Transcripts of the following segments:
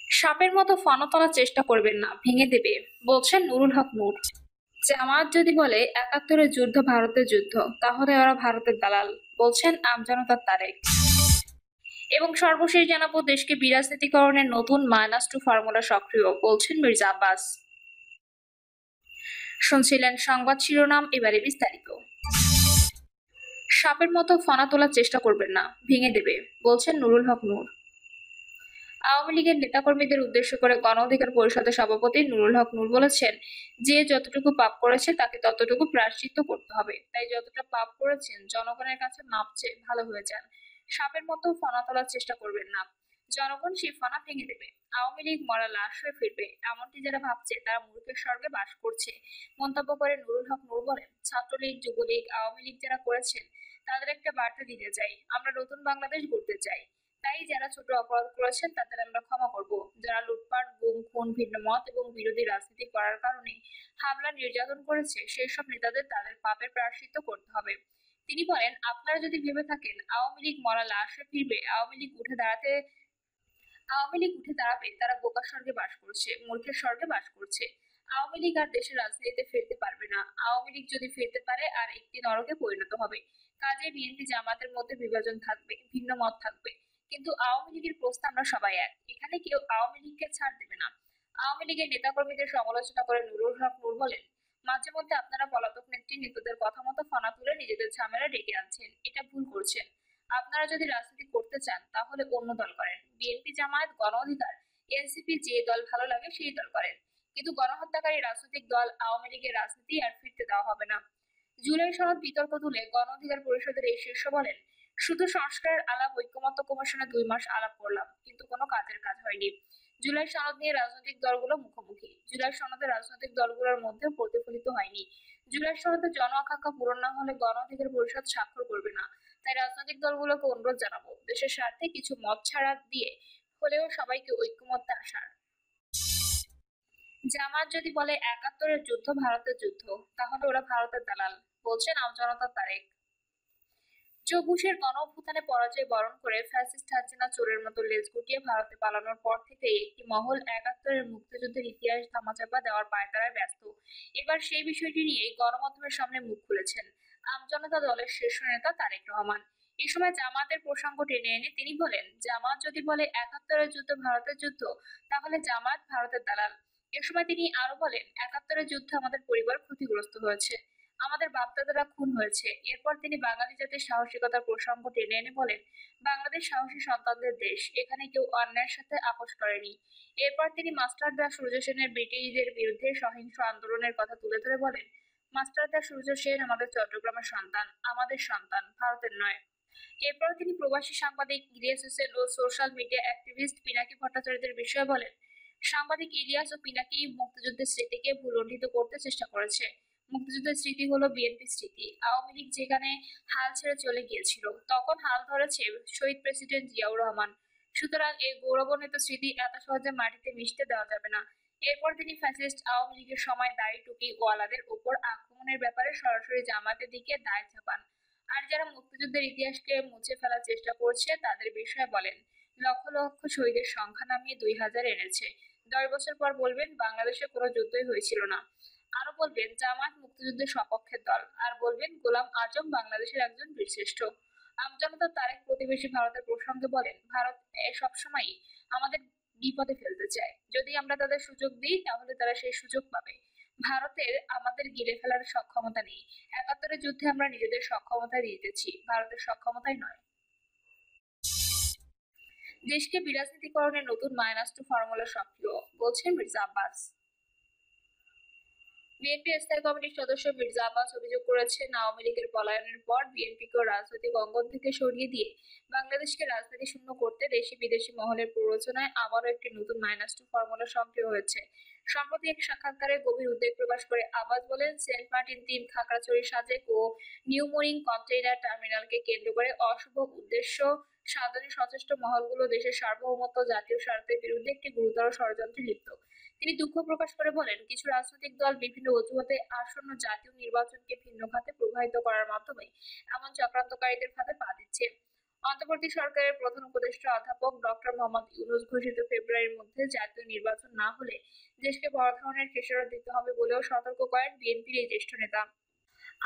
সাপের মতো ফনা তোলার চেষ্টা করবেন না, ভেঙে দেবে, বলছেন নুরুল হক নূর। জামায়াত যদি বলে ৭১-এর যুদ্ধ ভারতের যুদ্ধ, তাহলে ওরা ভারতের দালাল, বলছেন আমজনতার তারেক। এবং সর্বশেষ জানাবো, দেশকে বিরাজনীতিকরণের নতুন -2 ফর্মুলা সক্রিয়, বলছেন মির্জা আব্বাস। শুনছিলেন সংবাদ শিরোনাম, এবারে বিস্তারিত। সাপের মতো ফনা তোলার চেষ্টা করবেন না, ভেঙে দেবে, বলছেন নুরুল হক নূর। আওয়ামী লীগের নেতাকর্মীদের উদ্দেশ্য করে গণ অধিকার পরিষদের সভাপতি নুরুল হক নূর বলেছেন, যে যতটুকু পাপ করেছে তাকে ততটুকু প্রায়শ্চিত্ত করতে হবে। তাই যতটা পাপ করেছেন জনগণের কাছে মাপ চেয়ে ভালো হয়ে যান। সাপের মতো ফনা তোলার চেষ্টা করবেন না, জনগণ সেই ফনা ভেঙে দেবে। আওয়ামী লীগ মরা লাশ হয়ে ফিরবে, এমনটি যারা ভাবছে তারা মূর্খের স্বর্গে বাস করছে, মন্তব্য করে নুরুল হক নূর বলেন, ছাত্রলীগ, যুবলীগ, আওয়ামী লীগ যারা করেছেন তাদের একটা বার্তা দিতে চাই, আমরা নতুন বাংলাদেশ গড়তে চাই। তাই যারা ছোট অপরাধ করেছেন তাদের আমরা ক্ষমা করব। যারা লুটপাট, গুম, খুন, ভিন্ন মত এবং বিরোধী রাজনীতি করার কারণে হামলা, নির্যাতন করেছে, সেই সব নেতাদের তাদের পাপের প্রায়শ্চিত্ত করতে হবে। তিনি বলেন, আপনারা যদি ভেবে থাকেন আওয়ামী লীগ মরা লাশ হয়ে ফিরবে, আওয়ামী লীগ উঠে দাঁড়াবে, তারা বোকার স্বর্গে বাস করছে, মূর্খের স্বর্গে বাস করছে। আওয়ামী লীগ আর দেশের রাজনীতিতে ফিরতে পারবে না। আওয়ামী লীগ যদি ফিরতে পারে আর একটি নরকে পরিণত হবে। কাজে বিএনপি জামাতের মধ্যে বিভাজন থাকবে, ভিন্ন মত থাকবে, কিন্তু আওয়ামী লীগের প্রশ্নে আমরা সবাই এক। এখানে কেউ আওয়ামী লীগকে ছাড় দেবে না। আওয়ামী লীগের নেতাকর্মীদের সমালোচনা করে নুরুল হক নূর বলেন, মাঝে মধ্যে আপনারা পলাতক নেত্রী নেতাদের কথা মতো ফনা তুলে নিজেদের ঝামেলা ডেকে আনছেন, এটা ভুল করছেন। আপনারা যদি রাজনীতি করতে চান তাহলে অন্য দল করেন। বিএনপি, জামায়াত, গণ অধিকার, এনসিপি, যে দল ভালো লাগে সেই দল করেন, কিন্তু গণহত্যাকারী রাজনৈতিক দল আওয়ামী লীগের রাজনীতি আর ফিরতে দেওয়া হবে না। জুলাই সনদ বিতর্ক তুলে গণ অধিকার পরিষদের এই শীর্ষ বলেন, শুধু সংস্কারের আলাপ, ঐকমত্য কমিশনে ২ মাস আলাপ করলাম, কিন্তু কোনো কাজের কাজ হয়নি। জুলাই সনদ নিয়ে রাজনৈতিক দলগুলো মুখোমুখি, জুলাই সনদে রাজনৈতিক দলগুলোর মধ্যে প্রতিফলিত হয়নি। জুলাই সনদের জন আকাঙ্ক্ষা পূরণ না হলে গণ অধিকার পরিষদ স্বাক্ষর করবে না। তাই রাজনৈতিক দলগুলোকে অনুরোধ জানাবো, দেশের স্বার্থে কিছু মত ছাড়া দিয়ে হলেও সবাইকে ঐক্যমত্যে আসার। জামাত যদি বলে ৭১-এর যুদ্ধ ভারতের যুদ্ধ, তাহলে ওরা ভারতের দালাল, বলছেন আমজনতার তারেক। বুশের গণ-অভ্যুত্থানে পরাজয় বরণ করে ফ্যাসিস্ট হাসিনা চোরের মতো লেজ গুটিয়ে ভারতে পালানোর পর থেকেই একটি মহল ৭১-এর মুক্তিযুদ্ধের ইতিহাস ধামাচাপা দেওয়ার পায়তারায় ব্যস্ত। এবার সেই বিষয়টি নিয়েই গণমাধ্যমের সামনে মুখ খুলেছেন আমজনতা দলের শীর্ষ নেতা তারেক রহমান। এ সময় জামাতের প্রসঙ্গ টেনে এনে তিনি বলেন, জামাত যদি বলে ৭১-এর যুদ্ধ ভারতের যুদ্ধ, তাহলে জামাত ভারতের দালাল। এ সময় তিনি আরো বলেন, ৭১-এর যুদ্ধে আমাদের পরিবার ক্ষতিগ্রস্ত হয়েছে, আমাদের বাপদাদারা খুন হয়েছে। এরপর তিনি বাঙালি জাতির সাহসিকতার প্রসঙ্গ টেনে এনে বলেন, বাংলাদেশ সাহসী সন্তানদের দেশ, এখানে কেউ অন্যায়ের সাথে আপোষ করেনি। এরপর তিনি মাস্টারদা সূর্য সেনের ব্রিটিশদের বিরুদ্ধে সহিংস আন্দোলনের কথা তুলে ধরে বলেন, মাস্টারদা সূর্য সেন আমাদের চট্টগ্রামের সন্তান, আমাদের সন্তান, ভারতের নয়। এরপর তিনি প্রবাসী সাংবাদিক ইলিয়াস হোসেন ও সোশ্যাল মিডিয়া অ্যাক্টিভিস্ট পিনাকি ভট্টাচার্যদের বিষয়ে বলেন, সাংবাদিক ইলিয়াস ও পিনাকি মুক্তিযুদ্ধের স্মৃতিকে ভুলণ্ঠিত করতে চেষ্টা করেছে। মুক্তিযুদ্ধের স্মৃতি হলো বিএনপির স্মৃতি। আওয়ামী লীগ যেখানে হাল ছেড়ে চলে গিয়েছিল, তখন হাল ধরেছে শহীদ প্রেসিডেন্ট জিয়াউর রহমান। সুতরাং এই গৌরবান্বিত স্মৃতি এত সহজে মাটিতে মিশতে দেওয়া যাবে না। এরপর তিনি ফ্যাসিস্ট আওয়ামী লীগের সময় দাড়ি টুপি ওয়ালাদের উপর আক্রমণের ব্যাপারে সরাসরি জামাতের দিকে দায় চাপান। আর যারা মুক্তিযুদ্ধের ইতিহাসকে মুছে ফেলার চেষ্টা করছে তাদের বিষয়ে বলেন, লক্ষ লক্ষ শহীদের সংখ্যা নামিয়ে ২০০০ এনেছে। ১০ বছর পর বলবেন বাংলাদেশে কোনো যুদ্ধই হয়েছিল না। আরো বলবেন জামায়াত মুক্তিযুদ্ধের সপক্ষের দল, আর বলবেন গোলাম আজম বাংলাদেশের একজন বীরশ্রেষ্ঠ। আমজনতা তারেক প্রতিবেশী ভারতের প্রসঙ্গে বলেন, ভারত সবসময়ই আমাদের বিপদে ফেলতে চায়। যদি আমরা তাদের সুযোগ দিই তাহলে তারা সেই সুযোগ পাবে। ভারতের আমাদের গিলে ফেলার সক্ষমতা নেই। ৭১-এর যুদ্ধে আমরা নিজেদের সক্ষমতায় জিতেছি, ভারতের সক্ষমতায় নয়। দেশকে বিরাজনীতিকরণের নতুন -2 ফর্মুলা সক্রিয়, বলছেন মির্জা আব্বাস। বিএনপি স্থায়ী কমিটির সদস্য মির্জা আব্বাস অভিযোগ করেছেন, আওয়ামী লীগের পলায়নের পর বিএনপিকে রাজনৈতিক অঙ্গন থেকে সরিয়ে দিয়ে বাংলাদেশকে রাজনীতি শূন্য করতে দেশি বিদেশি মহলের প্ররোচনায় আবারও একটি নতুন -2 ফর্মুলা সক্রিয় হয়েছে। সম্প্রতি এক সাক্ষাৎকারে গভীর উদ্বেগ প্রকাশ করে আব্বাস বলেন, সেন্ট মার্টিন ৩, খাগড়াছড়ি, সাজেক ও নিউ মোরিং কন্টেইনার টার্মিনালকে কেন্দ্র করে অশুভ উদ্দেশ্য সাধনে সচেষ্ট মহলগুলো দেশের সার্বভৌমত্ব, জাতীয় স্বার্থের বিরুদ্ধে একটি গুরুতর ষড়যন্ত্রে লিপ্ত। তিনি দুঃখ প্রকাশ করে বলেন, কিছু রাজনৈতিক দল বিভিন্ন অজুহাতে আসন্ন জাতীয় নির্বাচনকে ভিন্ন খাতে প্রবাহিত করার মাধ্যমে এমন চক্রান্তকারীদের ফাঁদে পা দিচ্ছে। অন্তর্বর্তী সরকারের প্রধান উপদেষ্টা অধ্যাপক ডক্টর মোহাম্মদ ইউনূস ঘোষিত ফেব্রুয়ারির মধ্যে জাতীয় নির্বাচন না হলে দেশকে বড় ধরনের খেসারত দিতে হবে বলেও সতর্ক করেন বিএনপির এই জ্যেষ্ঠ নেতা।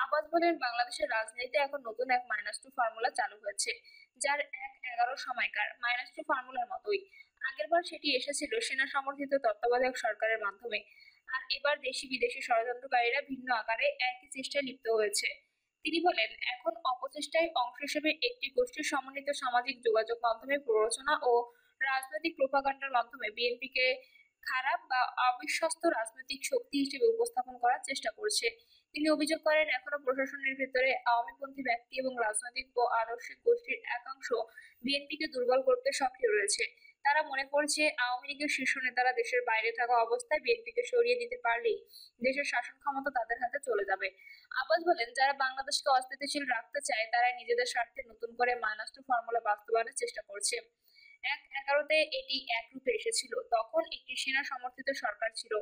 আব্বাস বলেন, বাংলাদেশের রাজনীতিতে এখন নতুন এক -2 ফর্মুলা চালু হয়েছে, যার ১-১১ সময়কার -2 ফর্মুলার মতোই। আগেরবার সেটি এসেছিল সেনা সমর্থিত তত্ত্বাবধায়ক সরকারের মাধ্যমে, আর এবার দেশি বিদেশি ষড়যন্ত্রকারীরা ভিন্ন আকারে একই চেষ্টায় লিপ্ত হয়েছে। তিনি বলেন, এখন অপচেষ্টায় অংশ হিসেবে একটি গোষ্ঠীর সমন্বিত সামাজিক যোগাযোগ মাধ্যমে প্ররোচনা ও রাজনৈতিক প্রোপাগান্ডার মাধ্যমে বিএনপিকে খারাপ বা অবিশ্বস্ত রাজনৈতিক শক্তি হিসেবে উপস্থাপন করার চেষ্টা করছে। তিনি অভিযোগ করেন, এখনো প্রশাসনের ভেতরে আওয়ামীপন্থী ব্যক্তি এবং রাজনৈতিক ও আদর্শিক গোষ্ঠীর একাংশ বিএনপিকে দুর্বল করতে সক্রিয় রয়েছে। তারা মনে করছে, আওয়ামী লীগের শীর্ষ নেতারা দেশের বাইরে থাকা অবস্থায় বিএনপিকে সরিয়ে দিতে পারলেই দেশের শাসন ক্ষমতা তাদের হাতে চলে যাবে। আব্বাস বলেন, যারা বাংলাদেশকে অস্থিতিশীল রাখতে চায় তারা নিজেদের স্বার্থে নতুন করে -2 ফর্মুলা বাস্তবায়নের চেষ্টা করছে। ১-১১-তে এটি এক রূপে এসেছিল, তখন একটি সেনা সমর্থিত সরকার ছিল।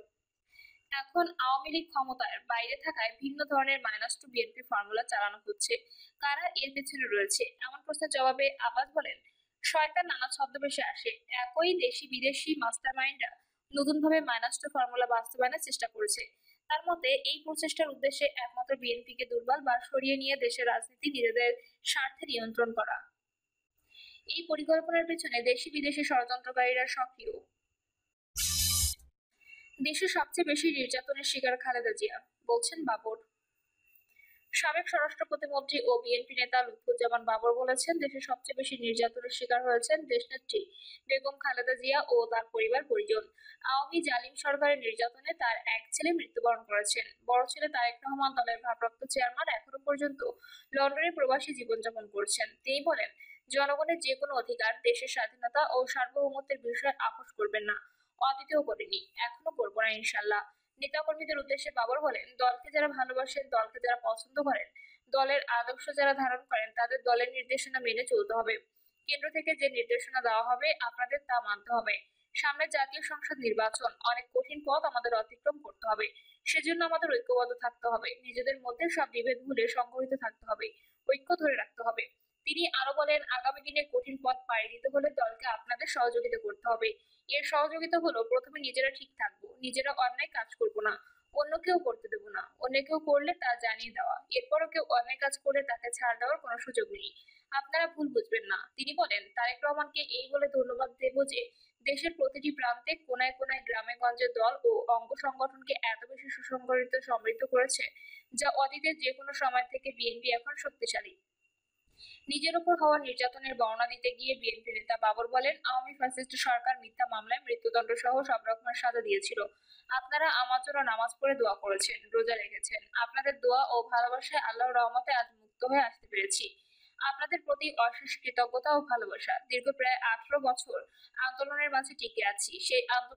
এখন আওয়ামী লীগ ক্ষমতার বাইরে থাকায় ভিন্ন ধরনের -2 বিএনপি ফর্মুলা চালানো হচ্ছে। কারা এর পেছনে রয়েছে, এমন প্রশ্নের জবাবে আব্বাস বলেন, শয়তান নানা ছদ্মবেশে আসে। একই দেশি বিদেশি মাস্টারমাইন্ডরা নতুনভাবে -2 ফর্মুলা বাস্তবায়নের চেষ্টা করেছে। তার মতে, এই প্রচেষ্টার উদ্দেশ্যে একমাত্র বিএনপিকে দুর্বল বা সরিয়ে নিয়ে দেশের রাজনীতি নিজেদের স্বার্থে নিয়ন্ত্রণ করা। এই পরিকল্পনার পেছনে দেশি বিদেশি ষড়যন্ত্রকারীরা সক্রিয়। দেশে সবচেয়ে বেশি নির্যাতনের শিকার খালেদা জিয়া, বলছেন বাবর। সাবেক স্বরাষ্ট্র প্রতিমন্ত্রী ও বিএনপি নেতা লুৎফুজ্জামান বাবর বলেছেন, দেশে সবচেয়ে বেশি নির্যাতনের শিকার হয়েছেন দেশনেত্রী বেগম খালেদা জিয়া ও তার পরিবার পরিজন। আওয়ামী জালিম সরকারের নির্যাতনে তার এক ছেলে মৃত্যুবরণ করেছেন। বড় ছেলে তারেক রহমান দলের ভারপ্রাপ্ত চেয়ারম্যান এখনো পর্যন্ত লন্ডনে প্রবাসী জীবনযাপন করছেন। তিনি বলেন, জনগণের যে কোনো অধিকার, দেশের স্বাধীনতা ও সার্বভৌমত্বের বিষয়ে আপোস করবেন না। অতীতেও করিনি, এখনো করবো না ইনশাল্লাহ। নেতাকর্মীদের উদ্দেশ্যে বাবর বলেন, দলকে যারা ভালোবাসেন, দলকে যারা পছন্দ করেন, দলের আদর্শ যারা ধারণ করেন, তাদের দলের নির্দেশনা মেনে চলতে হবে। কেন্দ্র থেকে যে নির্দেশনা দেওয়া হবে আপনাদের তা মানতে হবে। সামনে জাতীয় সংসদ নির্বাচন, অনেক কঠিন পথ আমাদের অতিক্রম করতে হবে। সেজন্য আমাদের ঐক্যবদ্ধ থাকতে হবে, নিজেদের মধ্যে সব বিভেদ ভুলে সংগঠিত থাকতে হবে, ঐক্য ধরে রাখতে হবে। তিনি আরো বলেন, আগামী দিনে কঠিন পথ পাড়ি দিতে হলে দলকে আপনাদের সহযোগিতা করতে হবে। এর সহযোগিতা হলো, প্রথমে নিজেরা ঠিক থাকবো, নিজেরা অন্যায় কাজ করব না, অন্য কেউ করতে দেবো না। অন্য কেউ করলে তা জানিয়ে দেওয়া, এরপরও কেউ অন্যায় কাজ করলে তাকে ছাড় দেওয়ার কোনো সুযোগ নেই। আপনারা ভুল বুঝবেন না। তিনি বলেন, তারেক রহমানকে এই বলে ধন্যবাদ দেব যে দেশের প্রতিটি প্রান্তে, কোনায় কোনায়, গ্রামে গঞ্জে দল ও অঙ্গ সংগঠনকে এত বেশি সুসংগঠিত সমৃদ্ধ করেছে, যা অতীতের যে কোনো সময় থেকে বিএনপি এখন শক্তিশালী। নিজের উপর হওয়া নির্যাতনের বর্ণনা দিতে গিয়ে বিএনপি নেতা বাবর বলেন, আওয়ামী ফ্যাসিস্ট সরকার মিথ্যা মামলায় মৃত্যুদণ্ড সহ সব রকমের সাজা দিয়েছিল। আপনারা আমার জন্য নামাজ পড়ে দোয়া করেছেন, রোজা রেখেছেন। আপনাদের দোয়া ও ভালোবাসায় আল্লাহর রহমতে আজ মুক্ত হয়ে আসতে পেরেছি। আপনাদের প্রতি অশেষ কৃতজ্ঞতা ও ভালোবাসা। দীর্ঘ প্রায় 18 বছর আন্দোলনের মাঝে টিকে আছি। সেই আন্দোলন